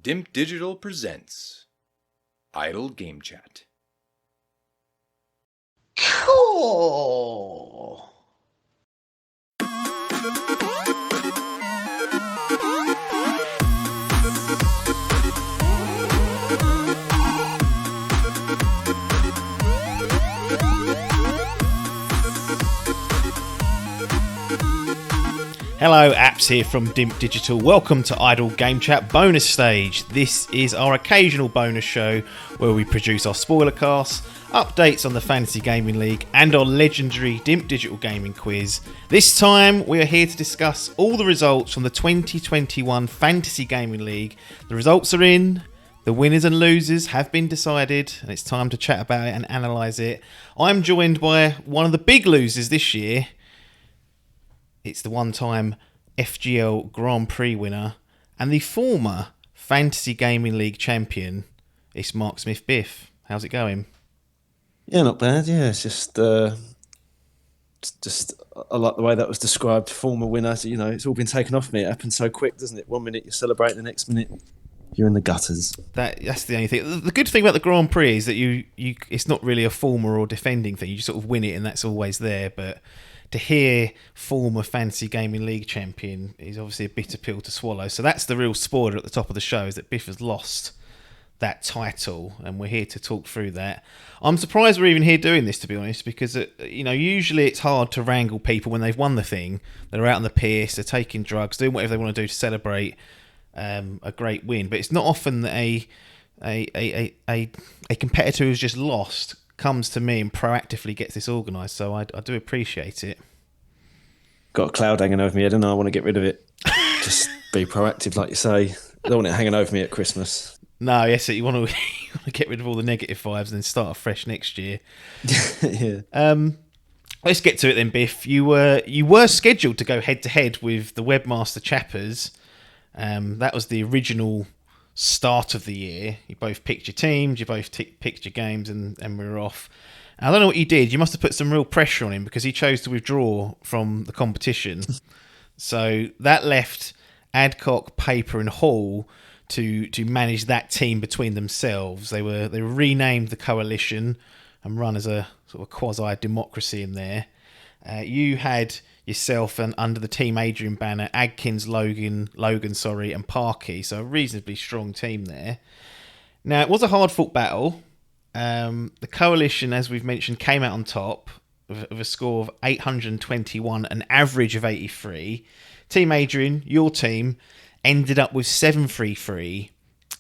Dimp Digital Presents Idle Game Chat. Cool. Hello, Apps here from Dimp Digital. Welcome to Idle Game Chat bonus stage. This is our occasional bonus show where we produce our spoiler casts, updates on the Fantasy Gaming League, and our legendary Dimp Digital Gaming Quiz. This time we are here to discuss all the results from the 2021 Fantasy Gaming League. The results are in, the winners and losers have been decided, and it's time to chat about it and analyse it. I'm joined by one of the big losers this year. It's the one-time FGL Grand Prix winner and the former Fantasy Gaming League champion. It's Mark Smith Biff. How's it going? Yeah, not bad. Yeah, it's just I like the way that was described. Former winner. So, you know, it's all been taken off me. It happens so quick, doesn't it? 1 minute you're celebrating, the next minute you're in the gutters. That's the only thing. The good thing about the Grand Prix is that you it's not really a former or defending thing. You just sort of win it and that's always there. But to hear former Fantasy Gaming League champion is obviously a bitter pill to swallow. So that's the real spoiler at the top of the show, is that Biff has lost that title, and we're here to talk through that. I'm surprised we're even here doing this, to be honest, because usually it's hard to wrangle people when they've won the thing. They're out on the piss, they're taking drugs, doing whatever they want to do to celebrate a great win. But it's not often that a competitor who's just lost comes to me and proactively gets this organised, so I do appreciate it. Got a cloud hanging over me head and I want to get rid of it. Just be proactive, like you say. I don't want it hanging over me at Christmas. No, yes, you want to get rid of all the negative vibes and then start afresh next year. Yeah. Let's get to it then, Biff. You were scheduled to go head to head with the Webmaster Chappers. That was the original start of the year. You both picked your teams, you both picked your games, and we were off. I don't know what you did. You must have put some real pressure on him because he chose to withdraw from the competition. So that left Adcock, Paper, and Hall to manage that team between themselves. They were renamed the Coalition and run as a sort of quasi democracy in there. You had yourself and under the Team Adrian banner, Adkins, Logan, and Parkey. So a reasonably strong team there. Now, it was a hard-fought battle. The Coalition, as we've mentioned, came out on top of a score of 821, an average of 83. Team Adrian, your team, ended up with 733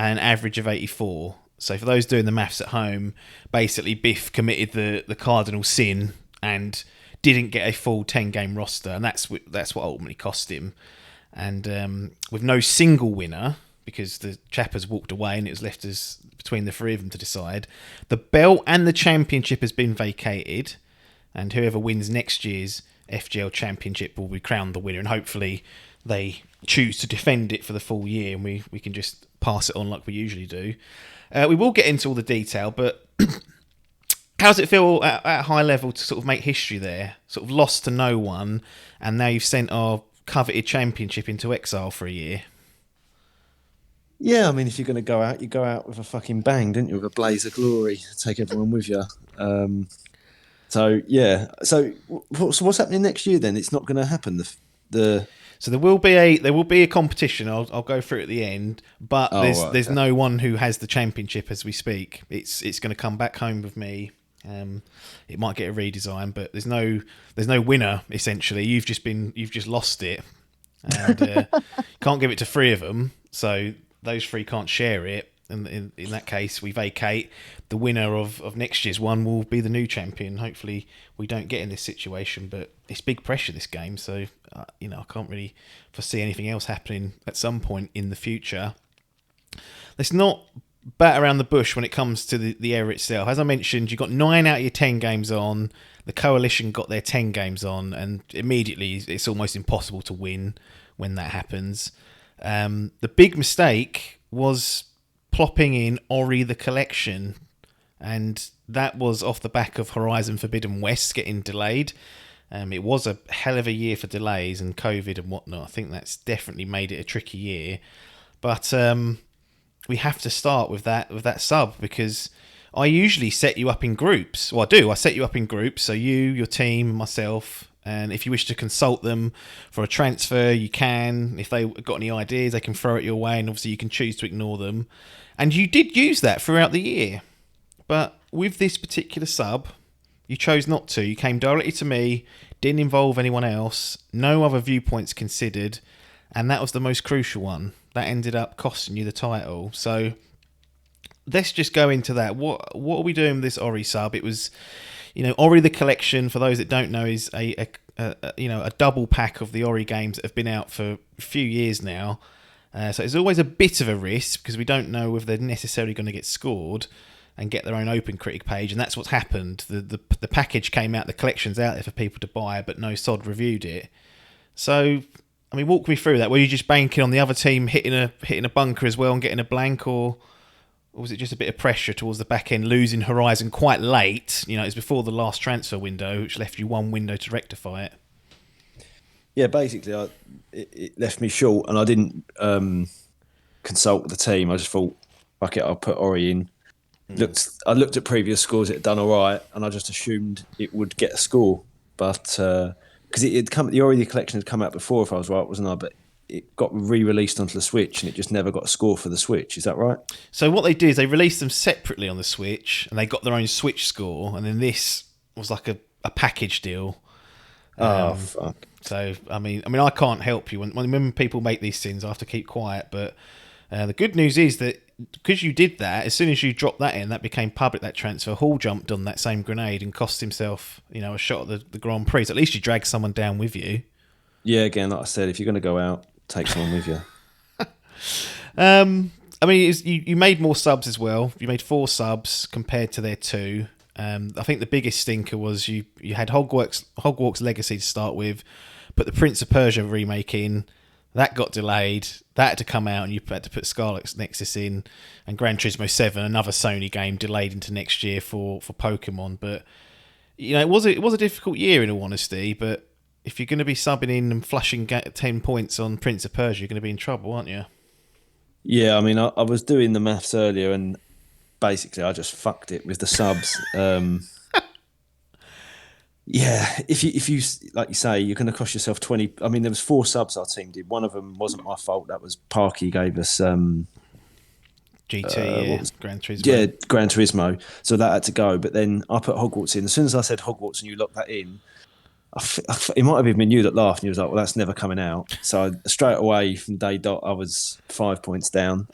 and an average of 84. So for those doing the maths at home, basically Biff committed the cardinal sin and didn't get a full 10-game roster, and that's what ultimately cost him. And with no single winner, because the Chappers walked away and it was left as between the three of them to decide, the belt and the championship has been vacated, and whoever wins next year's FGL Championship will be crowned the winner, and hopefully they choose to defend it for the full year and we can just pass it on like we usually do. We will get into all the detail, but how does it feel at a high level to sort of make history there? Sort of lost to no one, and now you've sent our coveted championship into exile for a year. Yeah, I mean, if you're going to go out, you go out with a fucking bang, didn't you? With a blaze of glory. Take everyone with you. So what's happening next year then? It's not going to happen. So there will be a competition. I'll go through it at the end, but there's no one who has the championship as we speak. It's going to come back home with me. It might get a redesign, but there's no winner essentially. You've just lost it, and can't give it to three of them. So those three can't share it. And in that case, we vacate. The winner of next year's one will be the new champion. Hopefully, we don't get in this situation, but it's big pressure, this game. So, I can't really foresee anything else happening at some point in the future. Let's not bat around the bush when it comes to the era itself. As I mentioned, you got 9 out of your 10 games on. The Coalition got their 10 games on, and immediately it's almost impossible to win when that happens. The big mistake was plopping in Ori the Collection, and that was off the back of Horizon Forbidden West getting delayed. It was a hell of a year for delays and COVID and whatnot. I think that's definitely made it a tricky year. But we have to start with that sub, because I usually set you up in groups. Well, I do. I set you up in groups. So you, your team, myself, and if you wish to consult them for a transfer, you can. If they've got any ideas, they can throw it your way, and obviously you can choose to ignore them. And you did use that throughout the year. But with this particular sub, you chose not to. You came directly to me, didn't involve anyone else, no other viewpoints considered, and that was the most crucial one. That ended up costing you the title. So let's just go into that. What are we doing with this Ori sub? It was, Ori the Collection, for those that don't know, is a double pack of the Ori games that have been out for a few years now. So it's always a bit of a risk because we don't know if they're necessarily going to get scored and get their own Open Critic page, and that's what's happened. The package came out, the collection's out there for people to buy, but no sod reviewed it. So, I mean, walk me through that. Were you just banking on the other team hitting a bunker as well and getting a blank, or was it just a bit of pressure towards the back end, losing Horizon quite late? It was before the last transfer window, which left you one window to rectify it. Yeah, basically, it left me short, and I didn't consult the team. I just thought, fuck it, I'll put Ori in. I looked at previous scores; it had done all right, and I just assumed it would get a score. But because the Ori Collection had come out before, if I was right, wasn't I? But it got re-released onto the Switch, and it just never got a score for the Switch. Is that right? So what they did is they released them separately on the Switch, and they got their own Switch score, and then this was like a package deal. Fuck. So I mean, I can't help you when people make these sins. I have to keep quiet. But the good news is that because you did that, as soon as you dropped that in, that became public. That transfer, Hall jumped on that same grenade and cost himself, a shot at the Grand Prix. So at least you dragged someone down with you. Yeah, again, like I said, if you're going to go out, take someone with you. I mean, you made more subs as well. You made 4 subs compared to their 2. I think the biggest stinker was you had Hogwarts Legacy to start with, put the Prince of Persia remake in. That got delayed. That had to come out, and you had to put Scarlet's Nexus in, and Gran Turismo 7, another Sony game, delayed into next year for Pokemon. But it was a difficult year, in all honesty. But if you're going to be subbing in and flushing 10 points on Prince of Persia, you're going to be in trouble, aren't you? Yeah, I mean, I was doing the maths earlier, and basically I just fucked it with the subs. Yeah, if you like you say, you're going to cost yourself 20. I mean, there was 4 subs our team did. One of them wasn't my fault. That was Parky gave us GT, Gran Turismo. Yeah, Gran Turismo. So that had to go. But then I put Hogwarts in. As soon as I said Hogwarts and you locked that in, it might have even been you that laughed, and you was like, "Well, that's never coming out." So straight away from day dot, I was 5 points down.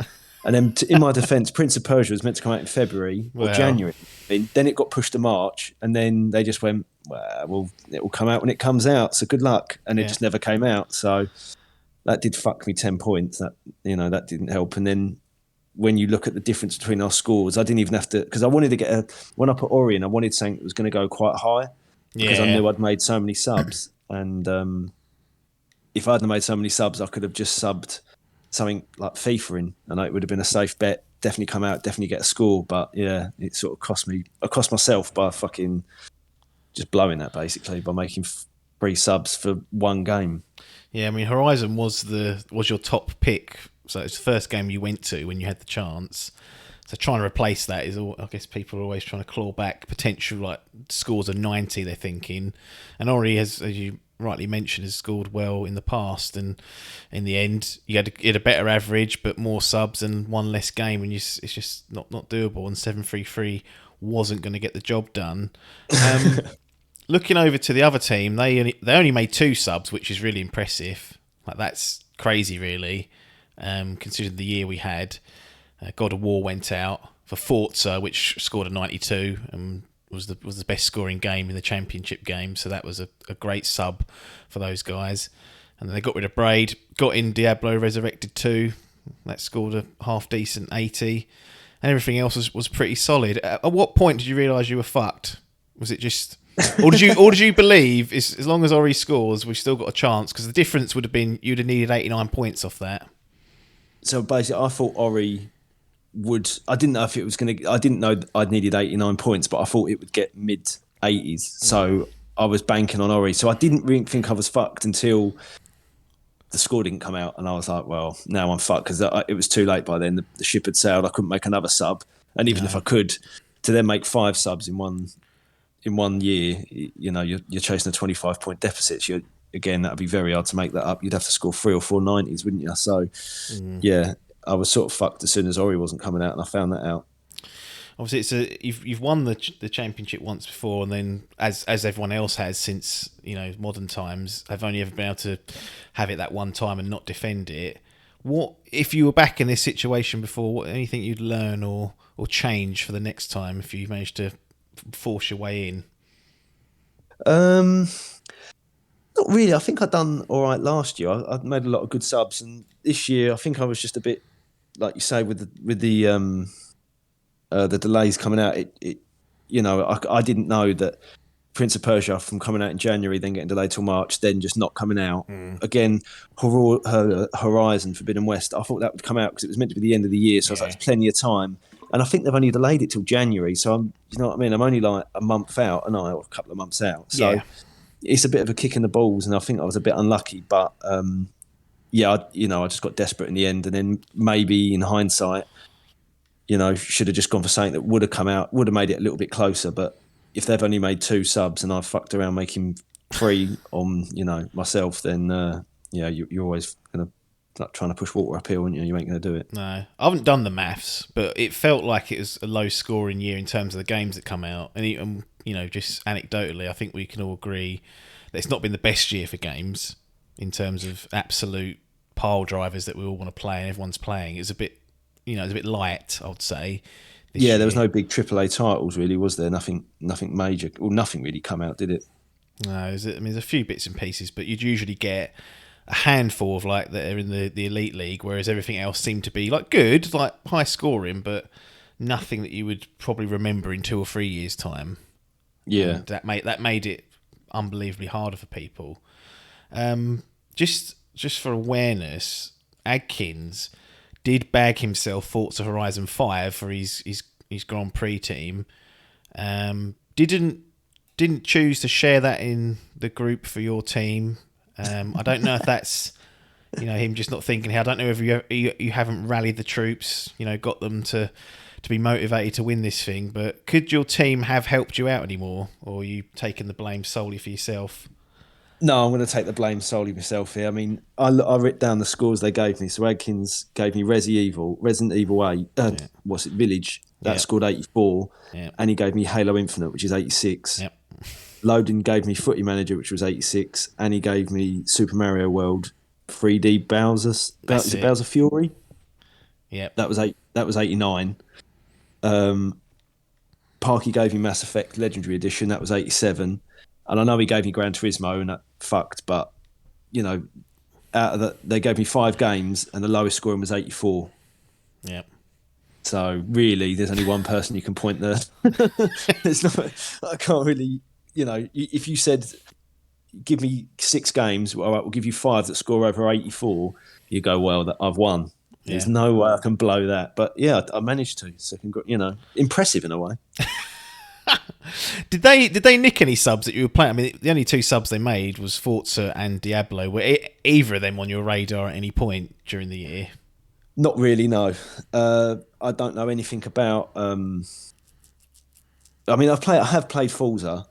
And then, in my defence, Prince of Persia was meant to come out in February or January. Then it got pushed to March, and then they just went, well, it will come out when it comes out, so good luck. And it just never came out. So that did fuck me 10 points. That didn't help. And then when you look at the difference between our scores, I didn't even have to, because I wanted to get when I put Ori in, I wanted something that was going to go quite high, because I knew I'd made so many subs. And if I hadn't made so many subs, I could have just subbed something like FIFA in, and it would have been a safe bet. Definitely come out, definitely get a score. But yeah, it sort of cost myself by fucking just blowing that, basically, by making 3 subs for one game. Yeah, I mean, Horizon was your top pick, so it's the first game you went to when you had the chance. So trying to replace that is, I guess, people are always trying to claw back potential like scores of 90. They're thinking, and Ori has, as you rightly mentioned, has scored well in the past, and in the end you had a better average but more subs and one less game, and it's just not doable, and 733 wasn't going to get the job done. Looking over to the other team, they only made 2 subs, which is really impressive. Like, that's crazy, really, considering the year we had. God of War went out for Forza, which scored a 92 and was the best scoring game in the championship game, so that was a great sub for those guys. And then they got rid of Braid, got in Diablo Resurrected 2, that scored a half decent 80, and everything else was pretty solid. At what point did you realise you were fucked? Was it just, or did you believe as long as Ori scores, we've still got a chance? Because the difference would have been you'd have needed 89 points off that. So basically, I thought Ori I didn't know if it was going to, I didn't know I'd needed 89 points, but I thought it would get mid 80s. So I was banking on Ori. So I didn't really think I was fucked until the score didn't come out, and I was like, well, now I'm fucked, because it was too late by then. The ship had sailed. I couldn't make another sub, and even if I could, to then make 5 subs in one year, you know, you're chasing a 25-point deficit. So again, that'd be very hard to make that up. You'd have to score 3 or 4 90s, wouldn't you? So yeah, I was sort of fucked as soon as Ori wasn't coming out, and I found that out. Obviously, you've won the championship once before, and then as everyone else has since, you know, modern times, have only ever been able to have it that one time and not defend it. What if you were back in this situation before? Anything you'd learn or change for the next time if you managed to force your way in? Not really. I think I'd done all right last year. I made a lot of good subs, and this year I think I was just a bit, like you say, with the delays coming out. It you know, I didn't know that Prince of Persia from coming out in January, then getting delayed till March, then just not coming out. Again, Horizon Forbidden West, I thought that would come out because it was meant to be the end of the year, so I was like, there's plenty of time. And I think they've only delayed it till January, so you know what I mean? I'm only like a month out, or a couple of months out. So it's a bit of a kick in the balls, and I think I was a bit unlucky. But I just got desperate in the end, and then maybe in hindsight, you know, should have just gone for something that would have come out, would have made it a little bit closer. But if they've only made 2 subs and I've fucked around making 3 on, you know, myself, then you're always gonna like trying to push water uphill, and you ain't gonna do it. No, I haven't done the maths, but it felt like it was a low scoring year in terms of the games that come out, and even, you know, just anecdotally, I think we can all agree that it's not been the best year for games in terms of absolute pile drivers that we all want to play and everyone's playing. It's a bit, you know, it's a bit light, I would say. Yeah, there was no big AAA titles, really, was there? Nothing major. Well, nothing really come out, did it? No, there's a few bits and pieces, but you'd usually get a handful of like that are in the Elite League, whereas everything else seemed to be like good, like high scoring, but nothing that you would probably remember in 2 or 3 years' time. Yeah, and that made it unbelievably harder for people. Just for awareness, Adkins did bag himself Forza Horizon 5 for his Grand Prix team. Didn't choose to share that in the group for your team. I don't know if that's, you know, him just not thinking. I don't know if you haven't rallied the troops, you know, got them to be motivated to win this thing. But could your team have helped you out anymore, or are you taking the blame solely for yourself? No, I'm going to take the blame solely myself here. I mean, I wrote down the scores they gave me. So Adkins gave me Resident Evil 8, Village, that scored 84, and he gave me Halo Infinite, which is 86. Yep. Loden gave me Footy Manager, which was 86, and he gave me Super Mario World 3D Bowser. Is it Bowser Fury? Yeah, that was 89. Parky gave me Mass Effect Legendary Edition, that was 87. And I know he gave me Gran Turismo, and that fucked, but, you know, out of that, they gave me 5 games, and the lowest scoring was 84. Yep. So really, there's only one person you can point there. I can't really, you know, if you said, give me 6 games, all right, we'll give you 5 that score over 84, you go, well, that I've won. There's no way I can blow that. But yeah, I managed to. So, you know, impressive in a way. Did they nick any subs that you were playing? I mean, the only 2 subs they made was Forza and Diablo. Were either of them on your radar at any point during the year? Not really, no. I don't know anything about. I mean, I have played Forza,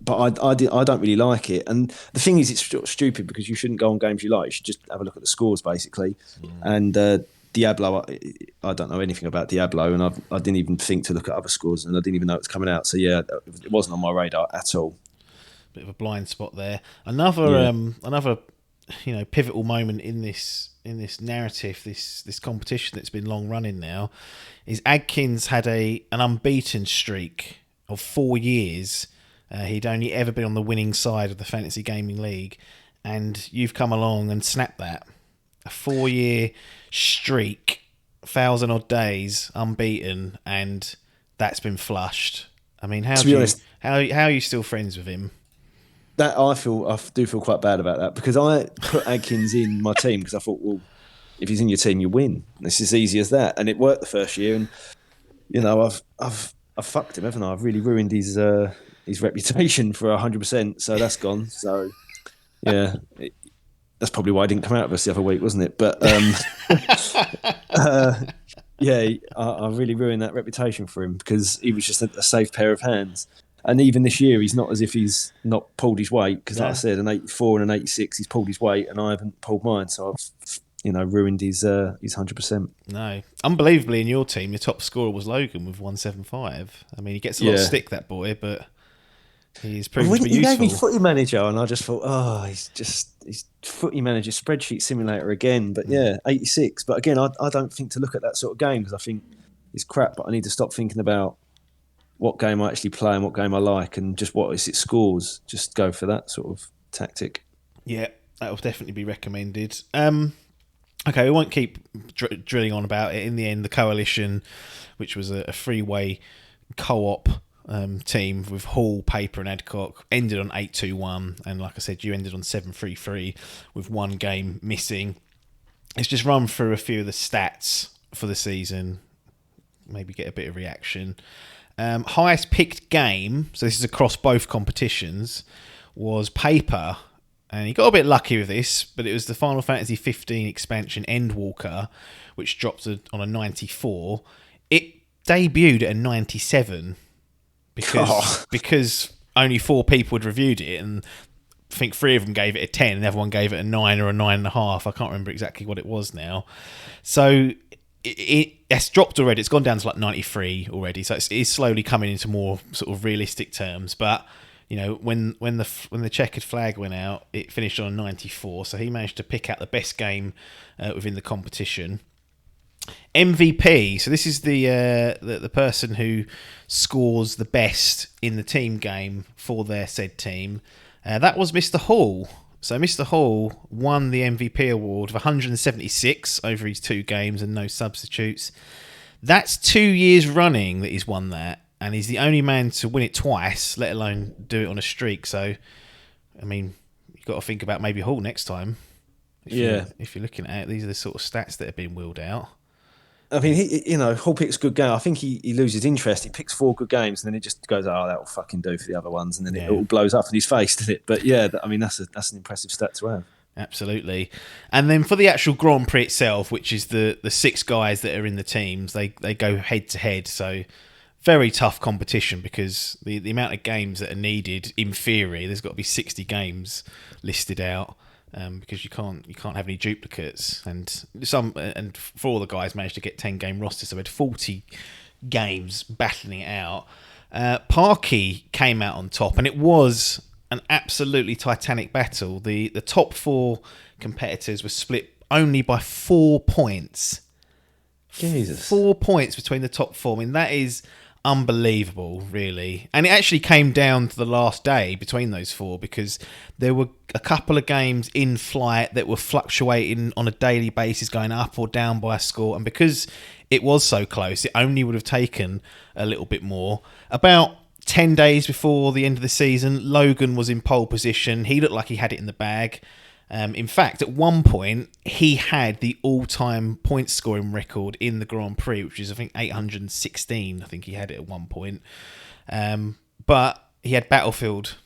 but I don't really like it. And the thing is, it's stupid because you shouldn't go on games you like. You should just have a look at the scores, basically. And Diablo, I don't know anything about Diablo, and I didn't even think to look at other scores, and I didn't even know it was coming out. So yeah, it wasn't on my radar at all. Bit of a blind spot there. Another you know, pivotal moment in this narrative, this competition that's been long running now, is Adkins had an unbeaten streak of 4 years. He'd only ever been on the winning side of the Fantasy Gaming League, and you've come along and snapped that. A 4-year streak, 1,000 odd days unbeaten, and that's been flushed. I mean, how are you still friends with him? That I do feel quite bad about that, because I put Adkins in my team because I thought, well, if he's in your team, you win. It's as easy as that, and it worked the first year. And you know, I've fucked him, haven't I? I've really ruined his reputation for 100%. So that's gone. So yeah, that's probably why I didn't come out of us the other week, wasn't it? But yeah, I really ruined that reputation for him because he was just a safe pair of hands. And even this year, he's not as if he's not pulled his weight because, like I said, an 84 and an 86, he's pulled his weight, and I haven't pulled mine. So I've, ruined his 100%. No, unbelievably, in your team, your top scorer was Logan with 175. I mean, he gets a lot of stick, that boy, but he's proven to be useful. He gave me Footy Manager, and I just thought, he's Footy Manager spreadsheet simulator again. But 86. But again, I don't think to look at that sort of game because I think it's crap. But I need to stop thinking about what game I actually play and what game I like, and just what is it scores. Just go for that sort of tactic. Yeah, that will definitely be recommended. Okay, we won't keep drilling on about it. In the end, the Coalition, which was a three-way co-op team with Hall, Paper and Adcock, ended on 8-2-1, and like I said, you ended on 7-3-3 with one game missing. Let's just run through a few of the stats for the season, maybe get a bit of reaction. Highest picked game, so this is across both competitions, was Paper, and he got a bit lucky with this, but it was the Final Fantasy 15 expansion Endwalker, which dropped on a 94. It debuted at a 97 because only 4 people had reviewed it, and I think 3 of them gave it a 10 and everyone gave it a 9 or a 9.5. I can't remember exactly what it was now. So it's dropped already. It's gone down to like 93 already. So it's slowly coming into more sort of realistic terms. But when the checkered flag went out, it finished on a 94. So he managed to pick out the best game within the competition. MVP. So this is the person who scores the best in the team game for their said team. That was Mr. Hall. So Mr. Hall won the MVP award of 176 over his 2 games and no substitutes. That's 2 years running that he's won that, and he's the only man to win it twice, let alone do it on a streak. So, I mean, you've got to think about maybe Hall next time. If you're looking at it, these are the sort of stats that have been wheeled out. I mean, Hall picks good game. I think he loses interest. He picks 4 good games, and then it just goes, that will fucking do for the other ones, and then it all blows up in his face, doesn't it? But I mean, that's an impressive stat to have. Absolutely. And then for the actual Grand Prix itself, which is the 6 guys that are in the teams, they go head to head. So very tough competition because the amount of games that are needed, in theory, there's got to be 60 games listed out. Because you can't have any duplicates, and for all the guys managed to get 10-game rosters, so we had 40 games battling it out. Parky came out on top, and it was an absolutely titanic battle. The top 4 competitors were split only by 4 points. Jesus, 4 points between the top 4. I mean, that is unbelievable, really. And it actually came down to the last day between those 4 because there were a couple of games in flight that were fluctuating on a daily basis, going up or down by a score, and because it was so close, it only would have taken a little bit more. About 10 days before the end of the season, Logan was in pole position. He looked like he had it in the bag. In fact, at one point, he had the all-time point scoring record in the Grand Prix, which is, I think, 816. I think he had it at one point. But he had Battlefield,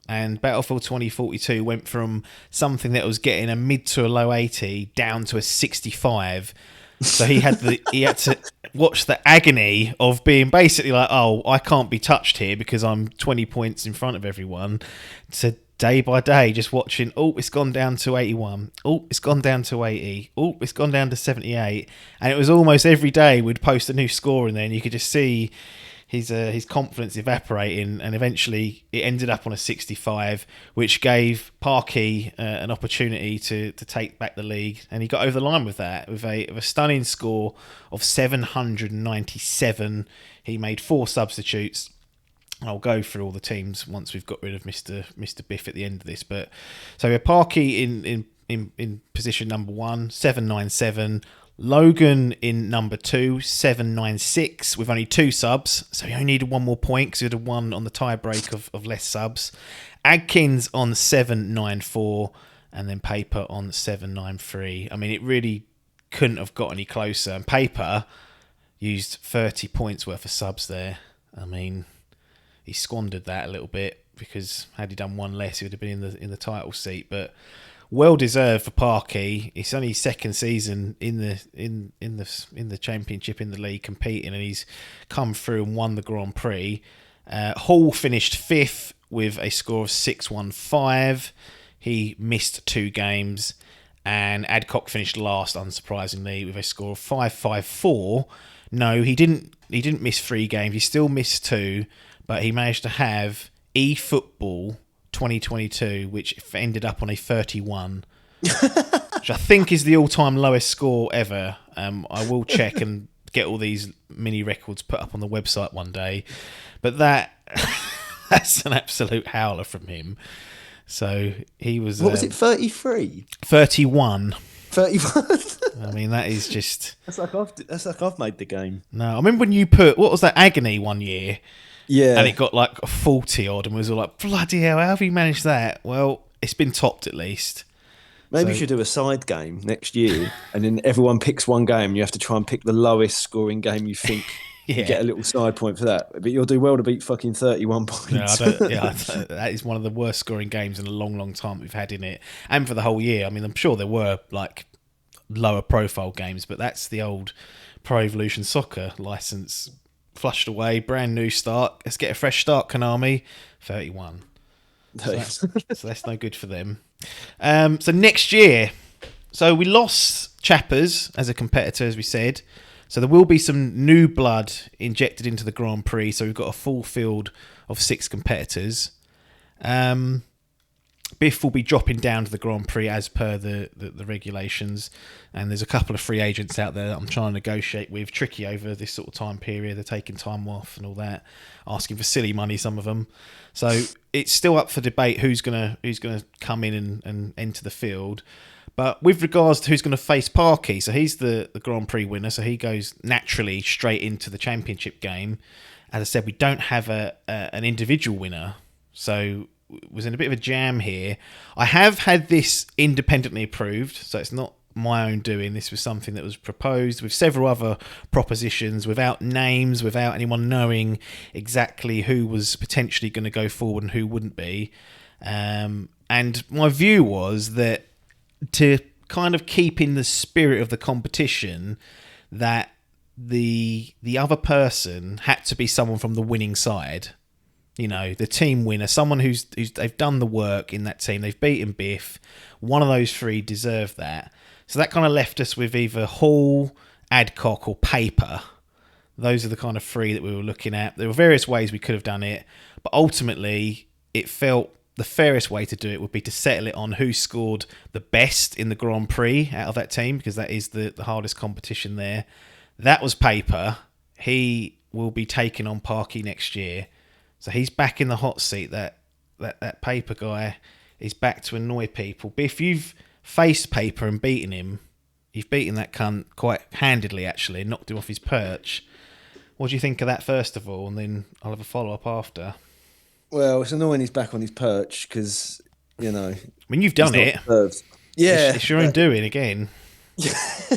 and Battlefield 2042 went from something that was getting a mid to a low 80 down to a 65. So he had to watch the agony of being basically like, I can't be touched here because I'm 20 points in front of everyone, to day by day, just watching, it's gone down to 81. It's gone down to 80. It's gone down to 78. And it was almost every day we'd post a new score in there, and you could just see his confidence evaporating. And eventually it ended up on a 65, which gave Parky an opportunity to take back the league. And he got over the line with that, with a stunning score of 797. He made 4 substitutes. I'll go through all the teams once we've got rid of Mr. Biff at the end of this. But so we have Parky in position number 1, 797. Logan in number 2, 796, with only 2 subs. So he only needed 1 more point because he had 1 on the tie break of less subs. Adkins on 794, and then Paper on 793. I mean, it really couldn't have got any closer. And Paper used 30 points worth of subs there. I mean, he squandered that a little bit because had he done 1 less, he would have been in the title seat. But well deserved for Parky. It's only his second season in the championship, in the league, competing, and he's come through and won the Grand Prix. Hall finished 5th with a score of 615. He missed 2 games, and Adcock finished last, unsurprisingly, with a score of 554. No, he didn't miss 3 games. He still missed 2, but he managed to have eFootball 2022, which ended up on a 31, which I think is the all-time lowest score ever. I will check and get all these mini records put up on the website one day, but that's an absolute howler from him. So he was... What was it, 33? 31. 31? I mean, that is just... That's like I've made the game. No, I remember when you put... What was that, Agony one year? Yeah. And it got like a 40 odd and was all like, bloody hell, how have you managed that? Well, it's been topped at least. Maybe you should do a side game next year, and then everyone picks one game and you have to try and pick the lowest scoring game you think. You get a little side point for that. But you'll do well to beat fucking 31 points. No, that is one of the worst scoring games in a long, long time we've had in it. And for the whole year. I mean, I'm sure there were like lower profile games, but that's the old Pro Evolution Soccer license flushed away. Brand new start. Let's get a fresh start, Konami. 31. So that's no good for them. So next year, so we lost Chappers as a competitor, as we said. So there will be some new blood injected into the Grand Prix. So we've got a full field of 6 competitors. Biff will be dropping down to the Grand Prix as per the regulations. And there's a couple of free agents out there that I'm trying to negotiate with. Tricky over this sort of time period. They're taking time off and all that. Asking for silly money, some of them. So it's still up for debate who's gonna come in and enter the field. But with regards to who's going to face Parky, so he's the Grand Prix winner, so he goes naturally straight into the championship game. As I said, we don't have an individual winner, so was in a bit of a jam here. I have had this independently approved, so it's not my own doing. This was something that was proposed with several other propositions, without names, without anyone knowing exactly who was potentially going to go forward and who wouldn't be. And my view was that to kind of keep in the spirit of the competition, that the other person had to be someone from the winning side. You know, the team winner, someone who's they've done the work in that team. They've beaten Biff. One of those 3 deserved that. So that kind of left us with either Hall, Adcock, or Paper. Those are the kind of 3 that we were looking at. There were various ways we could have done it, but ultimately it felt the fairest way to do it would be to settle it on who scored the best in the Grand Prix out of that team, because that is the hardest competition there. That was Paper. He will be taking on Parky next year. So he's back in the hot seat. That Paper guy is back to annoy people. But if you've faced Paper and beaten him, you've beaten that cunt quite handedly, actually, knocked him off his perch. What do you think of that, first of all? And then I'll have a follow-up after. Well, it's annoying he's back on his perch because, you know... I mean, you've done it. Yeah. It's your own doing again.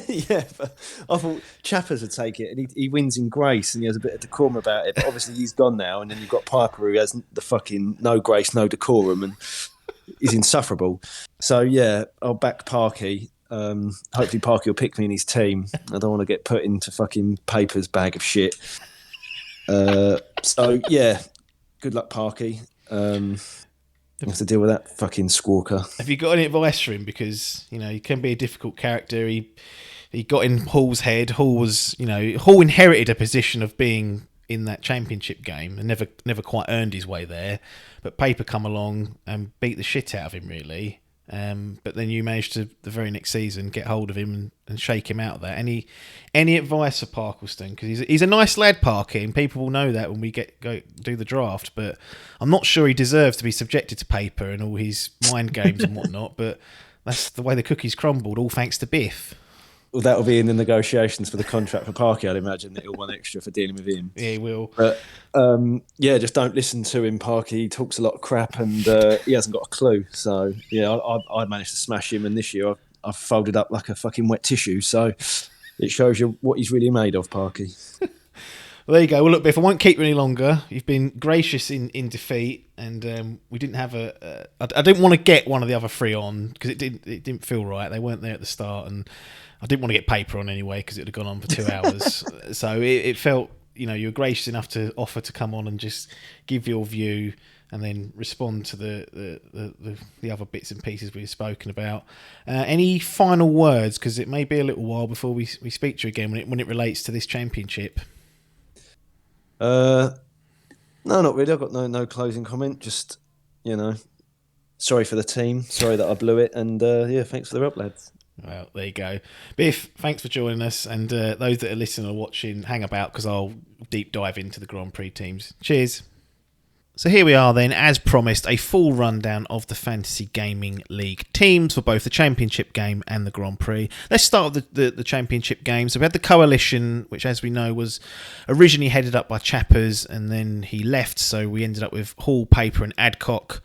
Yeah, but I thought Chappers would take it, and he wins in grace, and he has a bit of decorum about it. But obviously he's gone now, and then you've got Piper, who has the fucking no grace, no decorum, and is insufferable. So yeah, I'll back Parky. Hopefully Parky will pick me in his team. I don't want to get put into fucking Paper's bag of shit. So yeah, good luck, Parky. You have to deal with that fucking squawker. Have you got any advice for him? Because, you know, he can be a difficult character. He got in Hall's head. Hall inherited a position of being in that championship game and never quite earned his way there. But Paper come along and beat the shit out of him, really. But then you managed to, the very next season, get hold of him and shake him out of that. Any advice for Parkleston? Because he's a nice lad, Parky, and people will know that when we go do the draft. But I'm not sure he deserves to be subjected to Paper and all his mind games and whatnot. But that's the way the cookies crumbled, all thanks to Biff. Well, that'll be in the negotiations for the contract for Parky, I'd imagine, that he'll want extra for dealing with him. Yeah, he will. But, yeah, just don't listen to him, Parky. He talks a lot of crap and he hasn't got a clue. So, yeah, I managed to smash him, and this year I've folded up like a fucking wet tissue. So it shows you what he's really made of, Parky. Well, there you go. Well, look, Biff, I won't keep you any longer. You've been gracious in defeat, and we didn't have I didn't want to get one of the other three on because it didn't feel right. They weren't there at the start, and I didn't want to get paper on anyway because it would have gone on for 2 hours. So it felt, you were gracious enough to offer to come on and just give your view and then respond to the other bits and pieces we've spoken about. Any final words? Because it may be a little while before we speak to you again when it relates to this championship. No, not really. I've got no closing comment. Just, sorry for the team. Sorry that I blew it. And thanks for the help, lads. Well, there you go. Biff, thanks for joining us. And those that are listening or watching, hang about because I'll deep dive into the Grand Prix teams. Cheers. So here we are then, as promised, a full rundown of the Fantasy Gaming League teams for both the Championship game and the Grand Prix. Let's start with the Championship game. So we had the Coalition, which as we know was originally headed up by Chappers and then he left, so we ended up with Hall, Paper and Adcock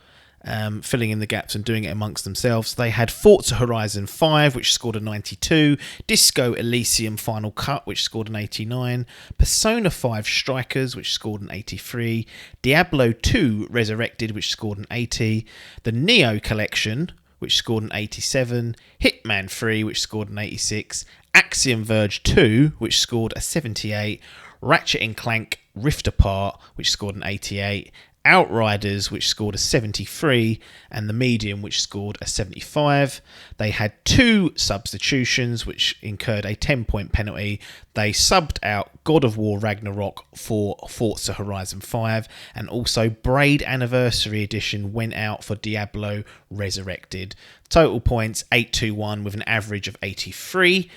filling in the gaps and doing it amongst themselves. They had Forza Horizon 5, which scored a 92, Disco Elysium Final Cut, which scored an 89, Persona 5 Strikers, which scored an 83, Diablo 2 Resurrected, which scored an 80, the Neo Collection, which scored an 87, Hitman 3, which scored an 86, Axiom Verge 2, which scored a 78, Ratchet & Clank Rift Apart, which scored an 88, Outriders, which scored a 73, and the Medium, which scored a 75. They had 2 substitutions, which incurred a 10-point penalty. They subbed out God of War Ragnarok for Forza Horizon 5, and also Braid Anniversary Edition went out for Diablo Resurrected. Total points 821 with an average of 83.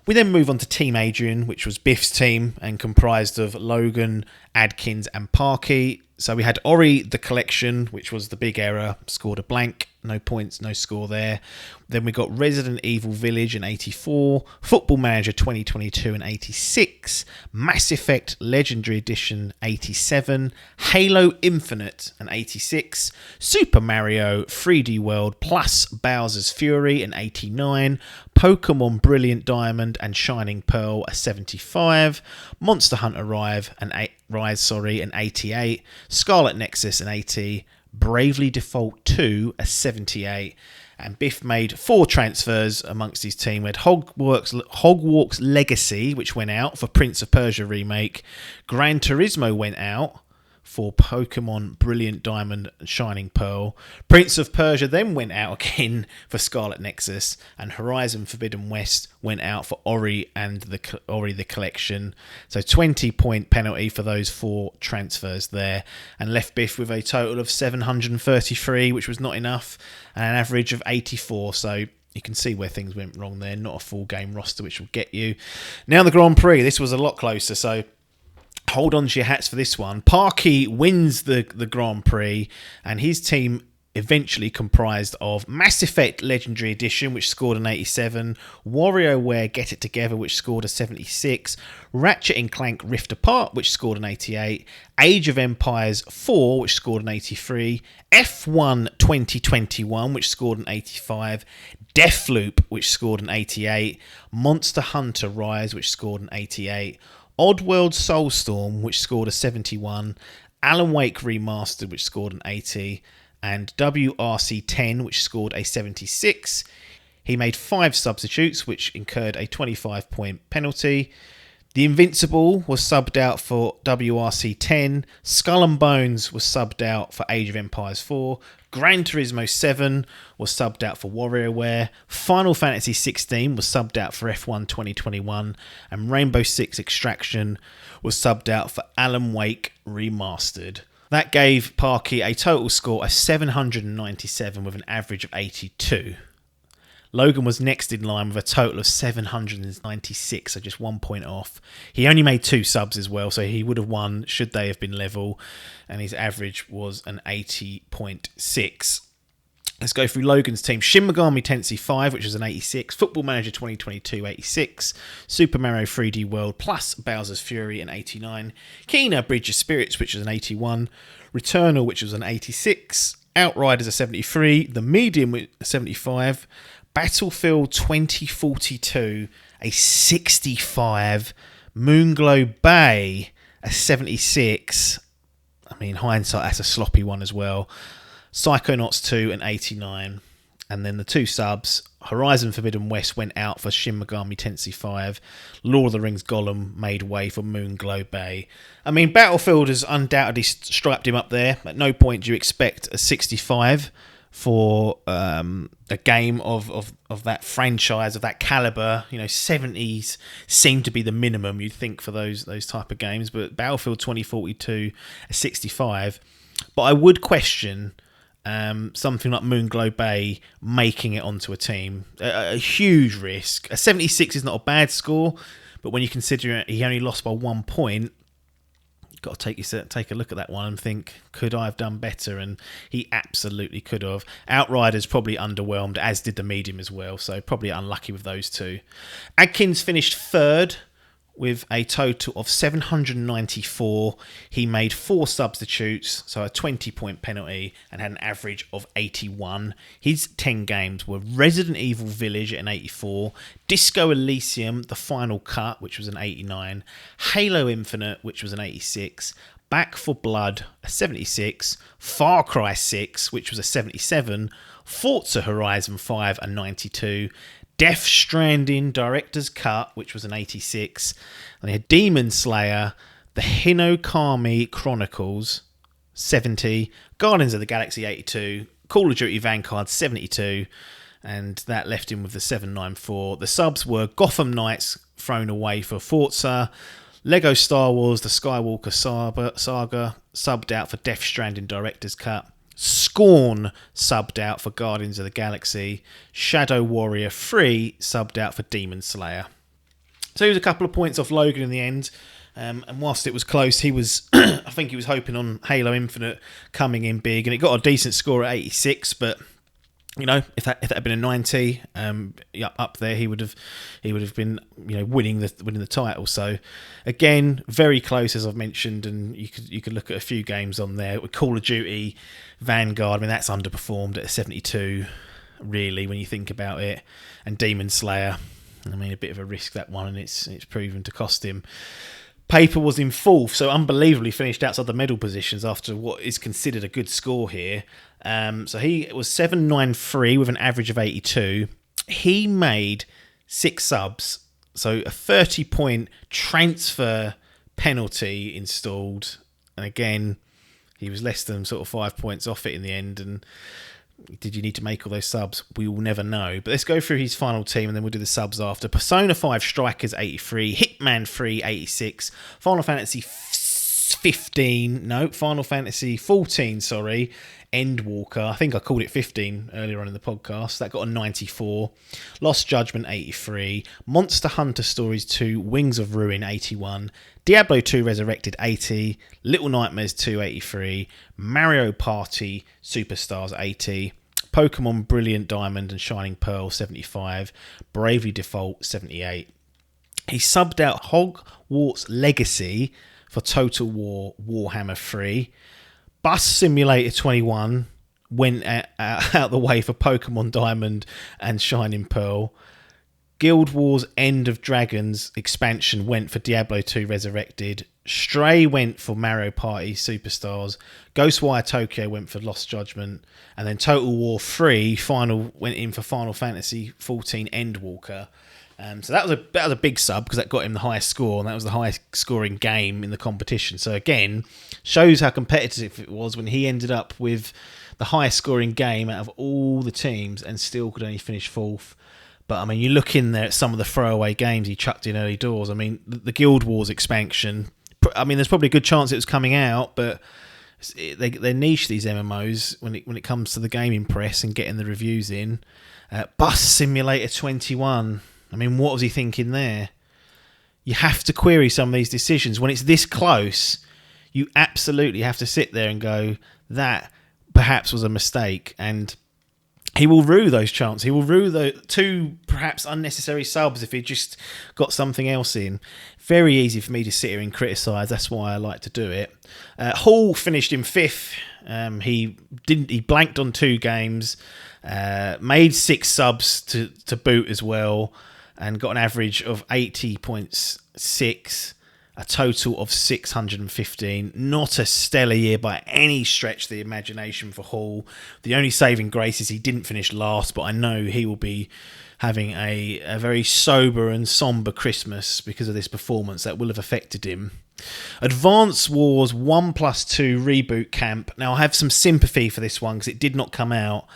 We then move on to Team Adrian, which was Biff's team and comprised of Logan, Adkins and Parky. So we had Ori the Collection, which was the big error, scored a blank, no points, no score there. Then we got Resident Evil Village in 84, Football Manager 2022 in 86, Mass Effect Legendary Edition 87, Halo Infinite in 86, Super Mario 3D World plus Bowser's Fury in 89, Pokemon Brilliant Diamond and Shining Pearl a 75, Monster Hunter Rise an 88, Scarlet Nexus an 80, Bravely Default 2 a 78, and Biff made 4 transfers amongst his team. We had Hogwarts Legacy, which went out for Prince of Persia Remake. Gran Turismo went out for Pokemon Brilliant Diamond and Shining Pearl. Prince of Persia then went out again for Scarlet Nexus, and Horizon Forbidden West went out for Ori and the Collection. So 20-point penalty for those 4 transfers there, and left Biff with a total of 733, which was not enough, and an average of 84. So you can see where things went wrong there. Not a full game roster, which will get you. Now the Grand Prix, this was a lot closer, so hold on to your hats for this one. Parky wins the Grand Prix, and his team eventually comprised of Mass Effect Legendary Edition, which scored an 87, WarioWare Get It Together, which scored a 76, Ratchet & Clank Rift Apart, which scored an 88, Age of Empires 4, which scored an 83, F1 2021, which scored an 85, Deathloop, which scored an 88, Monster Hunter Rise, which scored an 88, Oddworld Soulstorm, which scored a 71, Alan Wake Remastered, which scored an 80, and WRC 10, which scored a 76. He made 5 substitutes, which incurred a 25-point penalty. The Invincible was subbed out for WRC 10. Skull and Bones was subbed out for Age of Empires 4. Gran Turismo 7 was subbed out for WarioWare. Final Fantasy 16 was subbed out for F1 2021. And Rainbow Six Extraction was subbed out for Alan Wake Remastered. That gave Parky a total score of 797 with an average of 82. Logan was next in line with a total of 796, so just 1 point off. He only made 2 subs as well, so he would have won should they have been level, and his average was an 80.6. Let's go through Logan's team. Shin Megami Tensei 5, which was an 86. Football Manager 2022, 86. Super Mario 3D World plus Bowser's Fury, an 89. Kena Bridge of Spirits, which was an 81. Returnal, which was an 86. Outriders, a 73. The Medium, a 75. Battlefield 2042, a 65. Moonglow Bay, a 76. I mean, hindsight, that's a sloppy one as well. Psychonauts 2, an 89. And then the two subs, Horizon Forbidden West went out for Shin Megami Tensei 5. Lord of the Rings Gollum made way for Moonglow Bay. I mean, Battlefield has undoubtedly striped him up there. At no point do you expect a 65 for a game of that franchise, of that caliber. 70s seem to be the minimum you'd think for those type of games. But Battlefield 2042, a 65. But I would question something like Moonglow Bay making it onto a team. A huge risk. A 76 is not a bad score, but when you consider he only lost by 1 point, you've got to take a look at that one and think, could I have done better? And he absolutely could have. Outriders probably underwhelmed, as did the medium as well, so probably unlucky with those two. Adkins finished third with a total of 794. He made 4 substitutes, so a 20-point penalty, and had an average of 81. His 10 games were Resident Evil Village at an 84, Disco Elysium, The Final Cut, which was an 89, Halo Infinite, which was an 86, Back 4 Blood, a 76, Far Cry 6, which was a 77, Forza Horizon 5, a 92, Death Stranding Director's Cut, which was an 86. And they had Demon Slayer, The Hinokami Chronicles, 70. Guardians of the Galaxy, 82. Call of Duty Vanguard, 72. And that left him with the 794. The subs were Gotham Knights thrown away for Forza. Lego Star Wars, The Skywalker Saga, subbed out for Death Stranding Director's Cut. Scorn subbed out for Guardians of the Galaxy. Shadow Warrior 3 subbed out for Demon Slayer. So he was a couple of points off Logan in the end. And whilst it was close, he was I think he was hoping on Halo Infinite coming in big, and it got a decent score at 86, but if that had been a 90 up there, he would have been winning the title. So again, very close, as I've mentioned, and you could look at a few games on there. With Call of Duty Vanguard, I mean, that's underperformed at a 72 really when you think about it, and Demon Slayer, I mean, a bit of a risk, that one, and it's proven to cost him. Paper was in fourth, so unbelievably finished outside the medal positions after what is considered a good score here. So he was 793 with an average of 82. He made 6 subs, so a 30-point transfer penalty installed. And again, he was less than sort of 5 points off it in the end. And did you need to make all those subs? We will never know. But let's go through his final team, and then we'll do the subs after. Persona 5 Strikers, 83. Hitman 3, 86. Final Fantasy 14, sorry. Endwalker, I think I called it 15 earlier on in the podcast. That got a 94. Lost Judgment, 83. Monster Hunter Stories 2, Wings of Ruin, 81. Diablo 2 Resurrected, 80. Little Nightmares 2, 83. Mario Party Superstars, 80. Pokemon Brilliant Diamond and Shining Pearl, 75. Bravely Default, 78. He subbed out Hogwarts Legacy for Total War Warhammer 3. Bus Simulator 21 went out the way for Pokemon Diamond and Shining Pearl. Guild Wars End of Dragons expansion went for Diablo 2 Resurrected. Stray went for Mario Party Superstars. Ghostwire Tokyo went for Lost Judgment. And then Total War 3 went in for Final Fantasy 14 Endwalker. So that was a big sub, because that got him the highest score, and that was the highest scoring game in the competition. So again, shows how competitive it was when he ended up with the highest scoring game out of all the teams and still could only finish fourth. But I mean, you look in there at some of the throwaway games he chucked in early doors. I mean, the Guild Wars expansion, I mean, there's probably a good chance it was coming out, but they're niche, these MMOs, when it comes to the gaming press and getting the reviews in. Bus Simulator 21. I mean, what was he thinking there? You have to query some of these decisions. When it's this close, you absolutely have to sit there and go, that perhaps was a mistake. And he will rue those chances. He will rue the 2 perhaps unnecessary subs if he just got something else in. Very easy for me to sit here and criticise. That's why I like to do it. Hall finished in 5th. He blanked on 2 games. Made 6 subs to boot as well, and got an average of 80.6. a total of 615. Not a stellar year by any stretch of the imagination for Hall. The only saving grace is he didn't finish last, but I know he will be having a very sober and somber Christmas because of this performance that will have affected him. Advance Wars 1+2 Reboot Camp. Now, I have some sympathy for this one because it did not come out.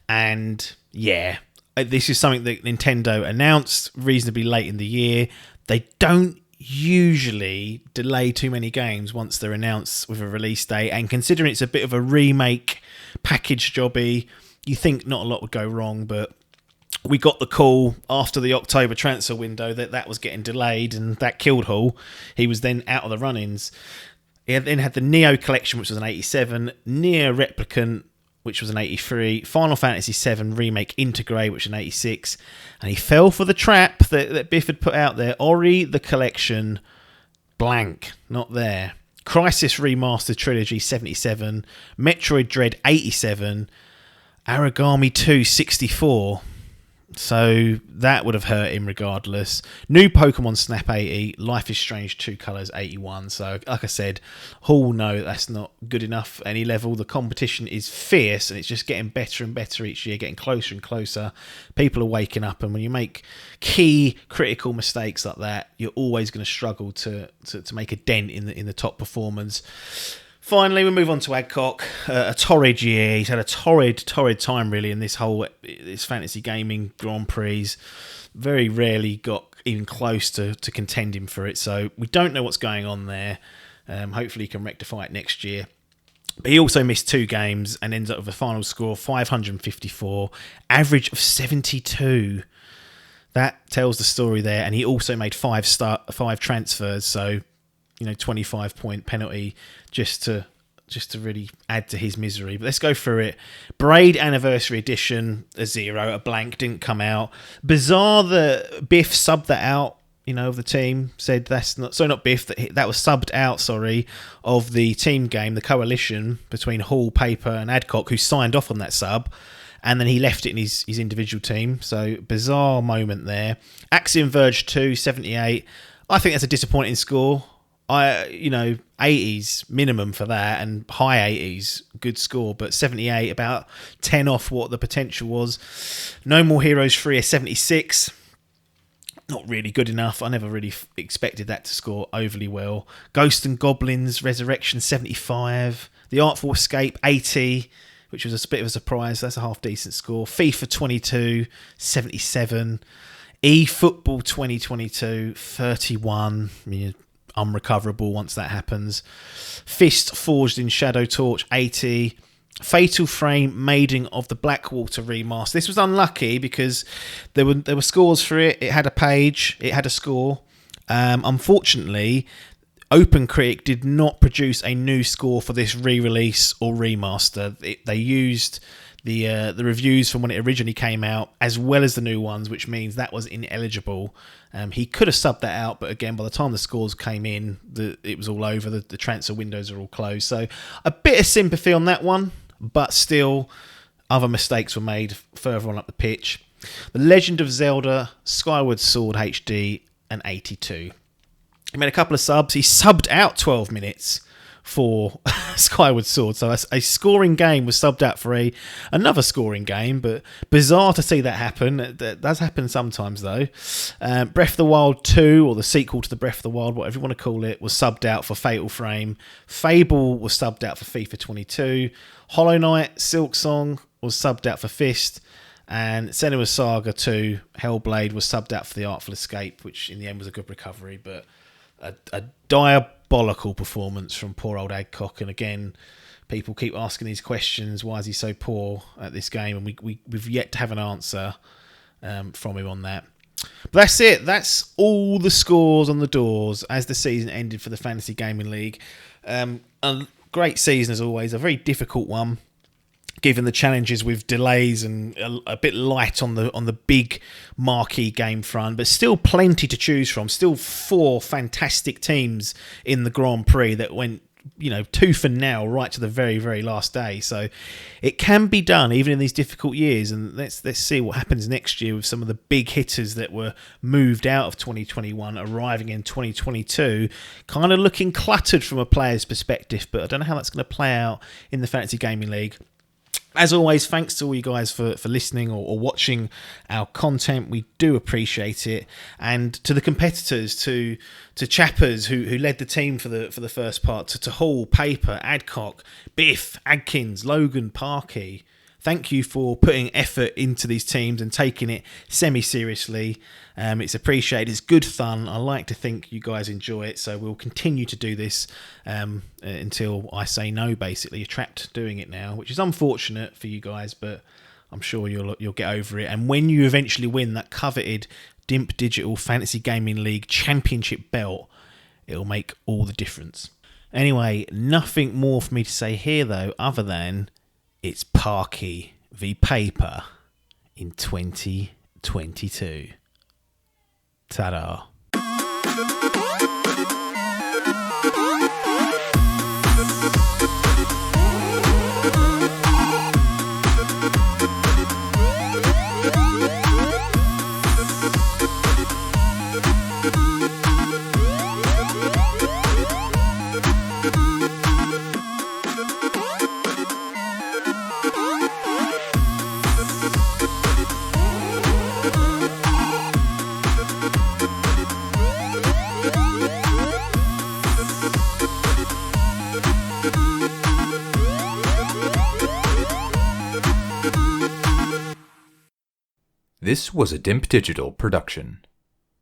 And yeah, this is something that Nintendo announced reasonably late in the year. They don't usually delay too many games once they're announced with a release date, and considering it's a bit of a remake package jobby, you think not a lot would go wrong, but we got the call after the October transfer window that was getting delayed, and that killed Hall. He was then out of the run-ins. He then had the Neo Collection, which was an 87, Neo Replicant, which was an 83, Final Fantasy VII Remake Intergrade, which was an 86, and he fell for the trap that Biff had put out there. Ori the Collection, blank, not there. Crisis Remastered Trilogy, 77, Metroid Dread, 87, Origami 2, 64. So that would have hurt him regardless. New Pokemon Snap, 80. Life is Strange 2 Colors, 81. So like I said, Hall know that's not good enough at any level. The competition is fierce and it's just getting better and better each year, getting closer and closer. People are waking up, and when you make key critical mistakes like that, you're always going to struggle to make a dent in the top performers. Finally, we move on to Adcock. A torrid year. He's had a torrid time, really, in this fantasy gaming Grand Prix. Very rarely got even close to contending for it. So we don't know what's going on there. Hopefully he can rectify it next year. But he also missed 2 games and ends up with a final score of 554, average of 72. That tells the story there. And he also made 5 transfers, so 25-point penalty just to really add to his misery. But let's go through it. Braid Anniversary Edition, a 0, a blank, didn't come out. Bizarre that Biff subbed that out, of the team. Said that's not, so not Biff, that was subbed out, of the team game, the coalition between Hall, Paper and Adcock, who signed off on that sub. And then he left it in his individual team. So bizarre moment there. Axiom Verge 2, 78. I think that's a disappointing score. 80s minimum for that, and high 80s good score, but 78, about 10 off what the potential was. No More Heroes 3, a 76, not really good enough. I never really expected that to score overly well. Ghost and Goblins Resurrection, 75. The Artful Escape, 80, which was a bit of a surprise. That's a half decent score. FIFA 22, 77. eFootball 2022, 31. Unrecoverable once that happens. Fist Forged in Shadow Torch, 80. Fatal Frame Maiding of the Blackwater remaster. This was unlucky because there were scores for it. It had a page. It had a score. Unfortunately, OpenCritic did not produce a new score for this re-release or remaster. They used the reviews from when it originally came out as well as the new ones, which means that was ineligible. He could have subbed that out, but again, by the time the scores came in, it was all over. The transfer windows are all closed. So a bit of sympathy on that one, but still other mistakes were made further on up the pitch. The Legend of Zelda Skyward Sword HD, an 82. He made a couple of subs. He subbed out 12 minutes for Skyward Sword. So a scoring game was subbed out for another scoring game, but bizarre to see that happen. That does happen sometimes, though. Breath of the Wild 2, or the sequel to the Breath of the Wild, whatever you want to call it, was subbed out for Fatal Frame. Fable was subbed out for FIFA 22. Hollow Knight Silksong was subbed out for Fist. And Senua's Saga 2, Hellblade, was subbed out for The Artful Escape, which in the end was a good recovery, but a diabolical performance from poor old Adcock. And again, people keep asking these questions. Why is he so poor at this game? And we've yet to have an answer from him on that. But that's it. That's all the scores on the doors as the season ended for the Fantasy Gaming League. A great season as always. A very difficult one, given the challenges with delays and a bit light on the big marquee game front, but still plenty to choose from. Still 4 fantastic teams in the Grand Prix that went tooth and nail right to the very, very last day. So it can be done even in these difficult years. And let's see what happens next year with some of the big hitters that were moved out of 2021 arriving in 2022, kind of looking cluttered from a player's perspective. But I don't know how that's going to play out in the Fantasy Gaming League. As always, thanks to all you guys for listening or watching our content. We do appreciate it. And to the competitors, to Chappers who led the team for the first part, to Hall, Paper, Adcock, Biff, Adkins, Logan, Parkey. Thank you for putting effort into these teams and taking it semi-seriously. It's appreciated. It's good fun. I like to think you guys enjoy it. So we'll continue to do this until I say no, basically. You're trapped doing it now, which is unfortunate for you guys, but I'm sure you'll get over it. And when you eventually win that coveted Dimp Digital Fantasy Gaming League Championship belt, it'll make all the difference. Anyway, nothing more for me to say here, though, other than it's Parkey v Paper in 2022. Ta-da. This was a Dimp Digital production.